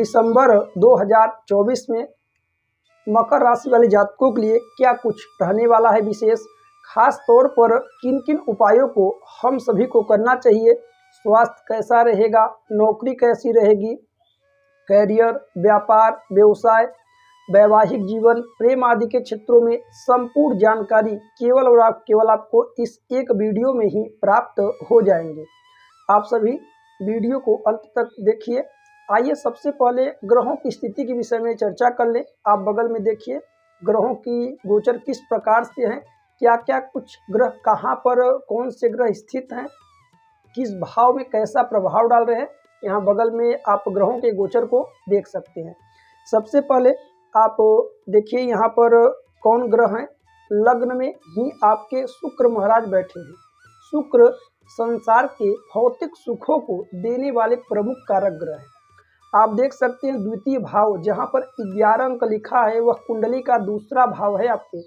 दिसंबर 2024 में मकर राशि वाले जातकों के लिए क्या कुछ रहने वाला है विशेष, खास तौर पर किन किन उपायों को हम सभी को करना चाहिए, स्वास्थ्य कैसा रहेगा, नौकरी कैसी रहेगी, कैरियर, व्यापार, व्यवसाय, वैवाहिक जीवन, प्रेम आदि के क्षेत्रों में संपूर्ण जानकारी केवल और केवल आपको इस एक वीडियो में ही प्राप्त हो जाएंगे। आप सभी वीडियो को अंत तक देखिए। आइए सबसे पहले ग्रहों की स्थिति के विषय में चर्चा कर लें। आप बगल में देखिए ग्रहों की गोचर किस प्रकार से हैं, क्या क्या कुछ ग्रह कहाँ पर कौन से ग्रह स्थित हैं, किस भाव में कैसा प्रभाव डाल रहे हैं। यहाँ बगल में आप ग्रहों के गोचर को देख सकते हैं। सबसे पहले आप देखिए यहाँ पर कौन ग्रह हैं। लग्न में ही आपके शुक्र महाराज बैठे हैं। शुक्र संसार के भौतिक सुखों को देने वाले प्रमुख कारक ग्रह हैं। आप देख सकते हैं द्वितीय भाव जहाँ पर 11 अंक लिखा है वह कुंडली का दूसरा भाव है आपके,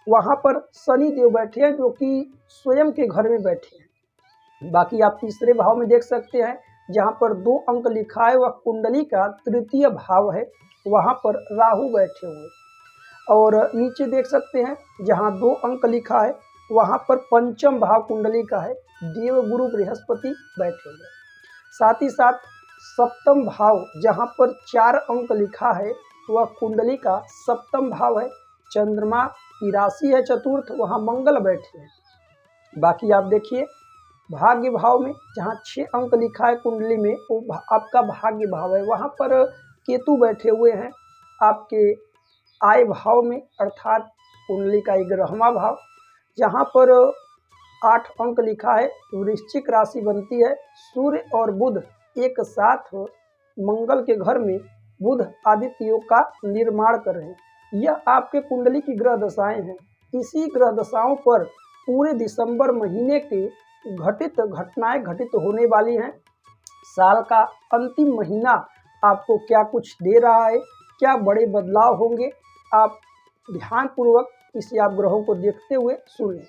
वहाँ पर शनि देव बैठे हैं जो कि स्वयं के घर में बैठे हैं। बाकी आप तीसरे भाव में देख सकते हैं जहाँ पर 2 अंक लिखा है वह कुंडली का तृतीय भाव है, वहाँ पर राहु बैठे हुए। और नीचे देख सकते हैं जहाँ 2 अंक लिखा है वहाँ पर पंचम भाव कुंडली का है, देव गुरु बृहस्पति बैठे हुए। साथ ही साथ सप्तम भाव जहाँ पर 4 अंक लिखा है वह कुंडली का सप्तम भाव है, चंद्रमा की राशि है चतुर्थ, वहाँ मंगल बैठे हैं। बाकी आप देखिए भाग्य भाव में जहाँ 6 अंक लिखा है कुंडली में वो आपका भाग्य भाव है, वहाँ पर केतु बैठे हुए हैं। आपके आय भाव में अर्थात कुंडली का 11वां भाव जहाँ पर 8 अंक लिखा है वृश्चिक राशि बनती है। सूर्य और बुध एक साथ मंगल के घर में बुध आदित्य योग का निर्माण कर रहे हैं। यह आपके कुंडली की ग्रह दशाएं हैं। इसी ग्रह दशाओं पर पूरे दिसंबर महीने के घटित घटनाएं घटित होने वाली हैं। साल का अंतिम महीना आपको क्या कुछ दे रहा है, क्या बड़े बदलाव होंगे, आप ध्यानपूर्वक इसे आप ग्रहों को देखते हुए सुनें।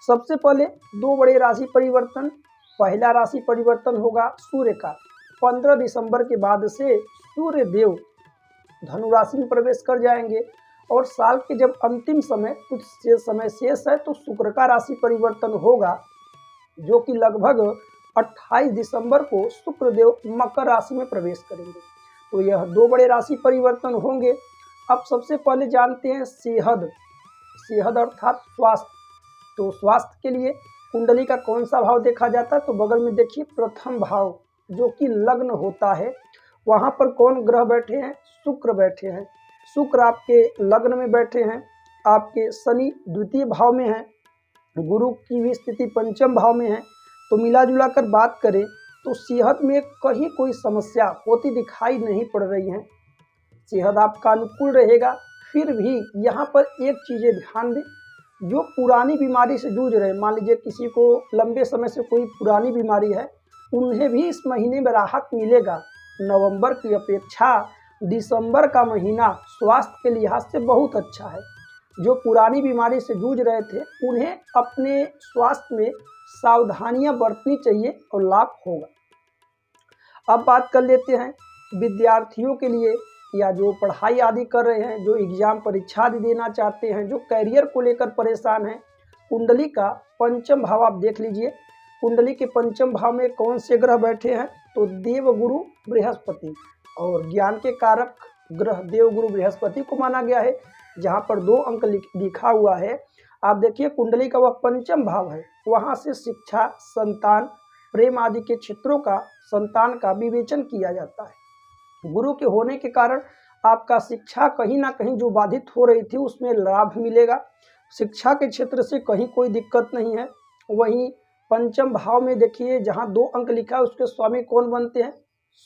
सबसे पहले 2 बड़े राशि परिवर्तन। पहला राशि परिवर्तन होगा सूर्य का। 15 दिसंबर के बाद से सूर्य देव धनु राशि में प्रवेश कर जाएंगे और साल के जब अंतिम समय कुछ समय शेष है तो शुक्र का राशि परिवर्तन होगा जो कि लगभग 28 दिसंबर को शुक्र देव मकर राशि में प्रवेश करेंगे। तो यह 2 बड़े राशि परिवर्तन होंगे। अब सबसे पहले जानते हैं सेहद अर्थात स्वास्थ्य। तो स्वास्थ्य के लिए कुंडली का कौन सा भाव देखा जाता है, तो बगल में देखिए प्रथम भाव जो कि लग्न होता है, वहाँ पर कौन ग्रह बैठे हैं, शुक्र बैठे हैं। शुक्र आपके लग्न में बैठे हैं। आपके शनि द्वितीय भाव में है, गुरु की भी स्थिति पंचम भाव में है। तो मिला जुला कर बात करें तो सेहत में कहीं कोई समस्या होती दिखाई नहीं पड़ रही है। सेहत आपका अनुकूल रहेगा। फिर भी यहाँ पर एक चीज़ें ध्यान दें, जो पुरानी बीमारी से जूझ रहे, मान लीजिए किसी को लंबे समय से कोई पुरानी बीमारी है, उन्हें भी इस महीने में राहत मिलेगा। नवंबर की अपेक्षा दिसंबर का महीना स्वास्थ्य के लिहाज से बहुत अच्छा है। जो पुरानी बीमारी से जूझ रहे थे उन्हें अपने स्वास्थ्य में सावधानियां बरतनी चाहिए और लाभ होगा। अब बात कर लेते हैं विद्यार्थियों के लिए या जो पढ़ाई आदि कर रहे हैं, जो एग्जाम परीक्षा आदि देना चाहते हैं, जो करियर को लेकर परेशान हैं। कुंडली का पंचम भाव आप देख लीजिए। कुंडली के पंचम भाव में कौन से ग्रह बैठे हैं, तो देव गुरु बृहस्पति, और ज्ञान के कारक ग्रह देव गुरु बृहस्पति को माना गया है। जहाँ पर 2 अंक लिखा हुआ है, आप देखिए कुंडली का वह पंचम भाव है, वहाँ से शिक्षा, संतान, प्रेम आदि के क्षेत्रों का संतान का विवेचन किया जाता है। गुरु के होने के कारण आपका शिक्षा कहीं ना कहीं जो बाधित हो रही थी उसमें लाभ मिलेगा। शिक्षा के क्षेत्र से कहीं कोई दिक्कत नहीं है। वहीं पंचम भाव में देखिए जहाँ 2 अंक लिखा है उसके स्वामी कौन बनते हैं,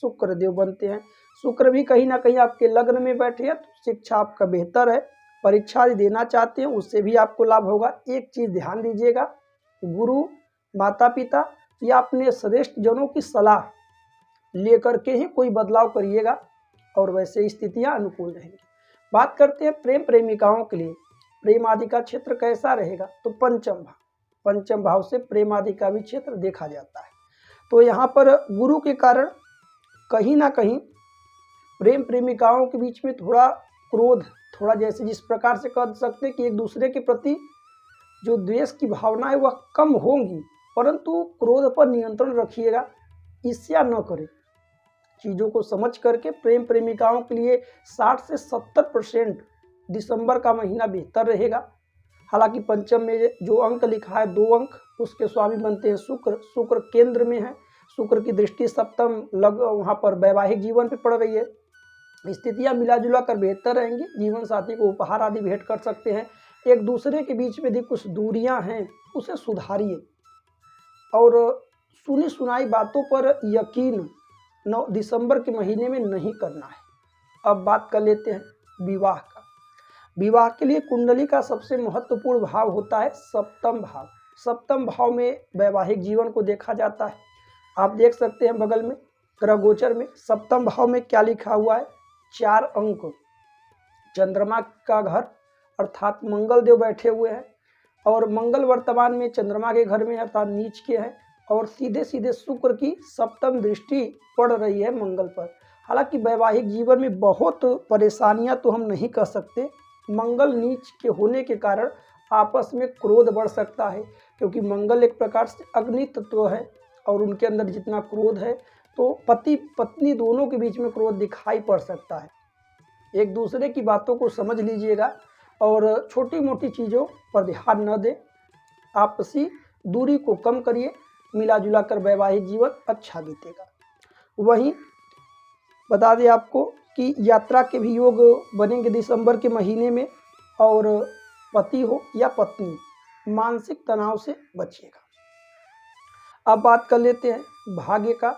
शुक्र देव बनते हैं। शुक्र भी कहीं ना कहीं आपके लग्न में बैठे हैं, तो शिक्षा आपका बेहतर है। परीक्षा देना चाहते हैं उससे भी आपको लाभ होगा। एक चीज़ ध्यान दीजिएगा, गुरु, माता पिता या अपने श्रेष्ठ जनों की सलाह लेकर के ही कोई बदलाव करिएगा और वैसे स्थितियां अनुकूल रहेंगी। बात करते हैं प्रेम प्रेमिकाओं के लिए प्रेम आदि का क्षेत्र कैसा रहेगा, तो पंचम भाव से प्रेम आदि का भी क्षेत्र देखा जाता है। तो यहाँ पर गुरु के कारण कहीं ना कहीं प्रेम प्रेमिकाओं के बीच में थोड़ा क्रोध, थोड़ा जैसे जिस प्रकार से कह सकते हैं कि एक दूसरे के प्रति जो द्वेष की भावना है वह कम होंगी, परंतु क्रोध पर नियंत्रण रखिएगा, ईर्ष्या न करें। चीज़ों को समझ करके प्रेम प्रेमिकाओं के लिए 60 से 70% दिसंबर का महीना बेहतर रहेगा। हालांकि पंचम में जो अंक लिखा है 2 अंक, उसके स्वामी बनते हैं शुक्र। शुक्र केंद्र में है, शुक्र की दृष्टि सप्तम वहाँ पर वैवाहिक जीवन पे पड़ रही है। स्थितियाँ मिला जुला कर बेहतर रहेंगी। जीवन साथी को उपहार आदि भेंट कर सकते हैं। एक दूसरे के बीच में यदि कुछ दूरियां हैं उसे सुधारिए और सुनी सुनाई बातों पर यकीन 9 दिसंबर के महीने में नहीं करना है। अब बात कर लेते हैं विवाह का। विवाह के लिए कुंडली का सबसे महत्वपूर्ण भाव होता है सप्तम भाव। सप्तम भाव में वैवाहिक जीवन को देखा जाता है। आप देख सकते हैं बगल में ग्रह गोचर में सप्तम भाव में क्या लिखा हुआ है, 4 अंक, चंद्रमा का घर अर्थात मंगल देव बैठे हुए हैं और मंगल वर्तमान में चंद्रमा के घर में अर्थात नीच के हैं और सीधे सीधे शुक्र की सप्तम दृष्टि पड़ रही है मंगल पर। हालांकि वैवाहिक जीवन में बहुत परेशानियां तो हम नहीं कह सकते। मंगल नीच के होने के कारण आपस में क्रोध बढ़ सकता है, क्योंकि मंगल एक प्रकार से अग्नि तत्व है और उनके अंदर जितना क्रोध है तो पति पत्नी दोनों के बीच में क्रोध दिखाई पड़ सकता है। एक दूसरे की बातों को समझ लीजिएगा और छोटी मोटी चीज़ों पर ध्यान न दें। आपसी दूरी को कम करिए, मिला जुला कर वैवाहिक जीवन अच्छा बीतेगा। वहीं बता दें आपको कि यात्रा के भी योग बनेंगे दिसंबर के महीने में और पति हो या पत्नी मानसिक तनाव से बचिएगा। अब बात कर लेते हैं भाग्य का,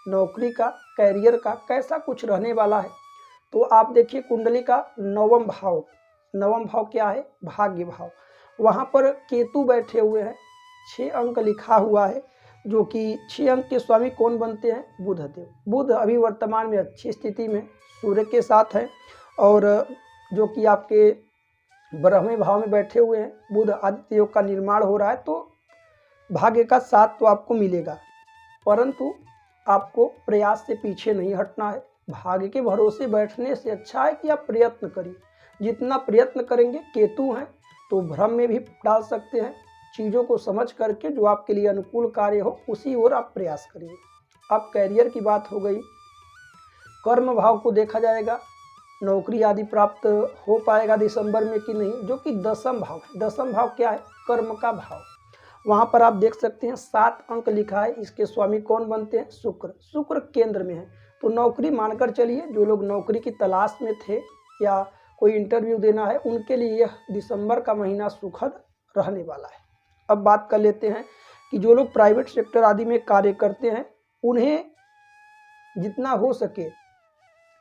नौकरी का, कैरियर का कैसा कुछ रहने वाला है। तो आप देखिए कुंडली का 9वां भाव, 9वां भाव क्या है, भाग्य भाव। वहाँ पर केतु बैठे हुए हैं, 6 अंक लिखा हुआ है, जो कि 6 अंक के स्वामी कौन बनते हैं, बुध देव। बुध अभी वर्तमान में अच्छी स्थिति में सूर्य के साथ है और जो कि आपके 12वें भाव में बैठे हुए हैं। बुध आदित्य योग का निर्माण हो रहा है, तो भाग्य का साथ तो आपको मिलेगा, परंतु आपको प्रयास से पीछे नहीं हटना है। भाग्य के भरोसे बैठने से अच्छा है कि आप प्रयत्न करिए। जितना प्रयत्न करेंगे, केतु हैं तो भ्रम में भी डाल सकते हैं। चीज़ों को समझ करके जो आपके लिए अनुकूल कार्य हो उसी ओर आप प्रयास करिए। अब कैरियर की बात हो गई, कर्म भाव को देखा जाएगा, नौकरी आदि प्राप्त हो पाएगा दिसंबर में कि नहीं, जो कि 10वां भाव है। 10वां भाव क्या है, कर्म का भाव। वहाँ पर आप देख सकते हैं 7 अंक लिखा है, इसके स्वामी कौन बनते हैं, शुक्र। शुक्र केंद्र में है, तो नौकरी मानकर चलिए। जो लोग नौकरी की तलाश में थे या कोई इंटरव्यू देना है, उनके लिए यह दिसंबर का महीना सुखद रहने वाला है। अब बात कर लेते हैं कि जो लोग प्राइवेट सेक्टर आदि में कार्य करते हैं, उन्हें जितना हो सके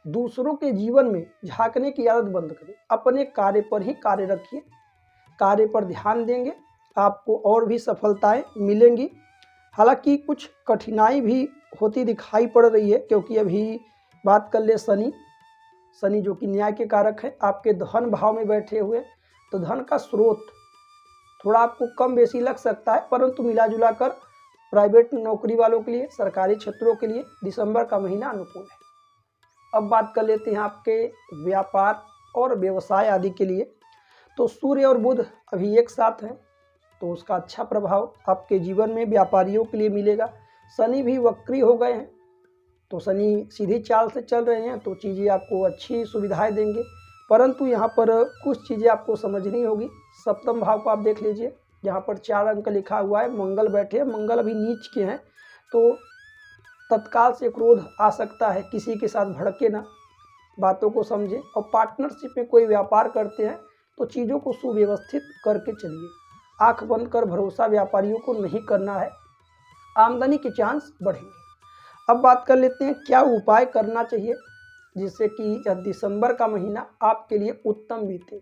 दूसरों के जीवन में झांकने की आदत बंद करें। अपने कार्य पर ही कार्य रखिए, कार्य पर ध्यान देंगे, आपको और भी सफलताएं मिलेंगी। हालांकि कुछ कठिनाई भी होती दिखाई पड़ रही है, क्योंकि अभी बात कर ले शनि जो कि न्याय के कारक है, आपके धन भाव में बैठे हुए, तो धन का स्रोत थोड़ा आपको कम बेसी लग सकता है, परंतु मिला जुला कर प्राइवेट नौकरी वालों के लिए, सरकारी क्षेत्रों के लिए दिसंबर का महीना अनुकूल है। अब बात कर लेते हैं आपके व्यापार और व्यवसाय आदि के लिए। तो सूर्य और बुध अभी एक साथ हैं, तो उसका अच्छा प्रभाव आपके जीवन में व्यापारियों के लिए मिलेगा। शनि भी वक्री हो गए हैं, तो शनि सीधी चाल से चल रहे हैं, तो चीज़ें आपको अच्छी सुविधाएं देंगे, परंतु यहाँ पर कुछ चीज़ें आपको समझनी होगी। सप्तम भाव को आप देख लीजिए, यहाँ पर 4 अंक लिखा हुआ है, मंगल बैठे हैं, मंगल अभी नीच के हैं, तो तत्काल से क्रोध आ सकता है। किसी के साथ भड़के ना, बातों को समझें। और पार्टनरशिप में कोई व्यापार करते हैं तो चीज़ों को सुव्यवस्थित करके चलिए। आंख बंद कर भरोसा व्यापारियों को नहीं करना है, आमदनी के चांस बढ़ेंगे। अब बात कर लेते हैं क्या उपाय करना चाहिए जिससे कि यह दिसंबर का महीना आपके लिए उत्तम बीते।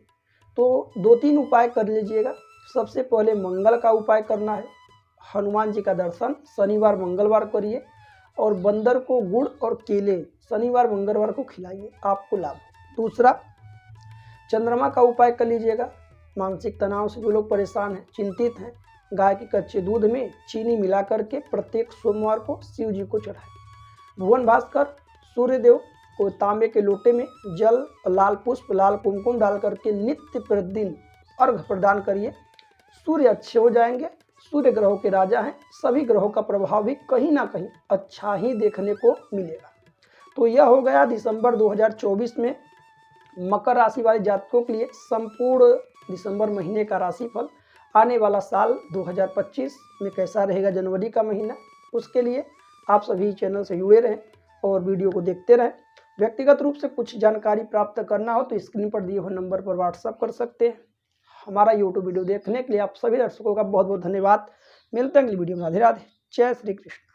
तो 2-3 उपाय कर लीजिएगा। सबसे पहले मंगल का उपाय करना है, हनुमान जी का दर्शन शनिवार मंगलवार करिए और बंदर को गुड़ और केले शनिवार मंगलवार को खिलाइए, आपको लाभ। दूसरा, चंद्रमा का उपाय कर लीजिएगा। मानसिक तनाव से जो लोग परेशान हैं, चिंतित हैं, गाय के कच्चे दूध में चीनी मिला करके प्रत्येक सोमवार को शिव जी को चढ़ाएं। भुवन भास्कर सूर्यदेव वो तांबे के लोटे में जल, लाल पुष्प, लाल कुमकुम डाल करके नित्य प्रतिदिन अर्घ प्रदान करिए। सूर्य अच्छे हो जाएंगे। सूर्य ग्रहों के राजा हैं, सभी ग्रहों का प्रभाव भी कहीं ना कहीं अच्छा ही देखने को मिलेगा। तो यह हो गया दिसंबर 2024 में मकर राशि वाले जातकों के लिए संपूर्ण दिसंबर महीने का राशिफल। आने वाला साल 2025 में कैसा रहेगा, जनवरी का महीना, उसके लिए आप सभी चैनल से जुड़े रहें और वीडियो को देखते रहें। व्यक्तिगत रूप से कुछ जानकारी प्राप्त करना हो तो स्क्रीन पर दिए हुए नंबर पर व्हाट्सएप कर सकते हैं। हमारा यूट्यूब वीडियो देखने के लिए आप सभी दर्शकों का बहुत बहुत धन्यवाद। मिलते हैं अगली वीडियो में। राधे राधे। जय श्री कृष्ण।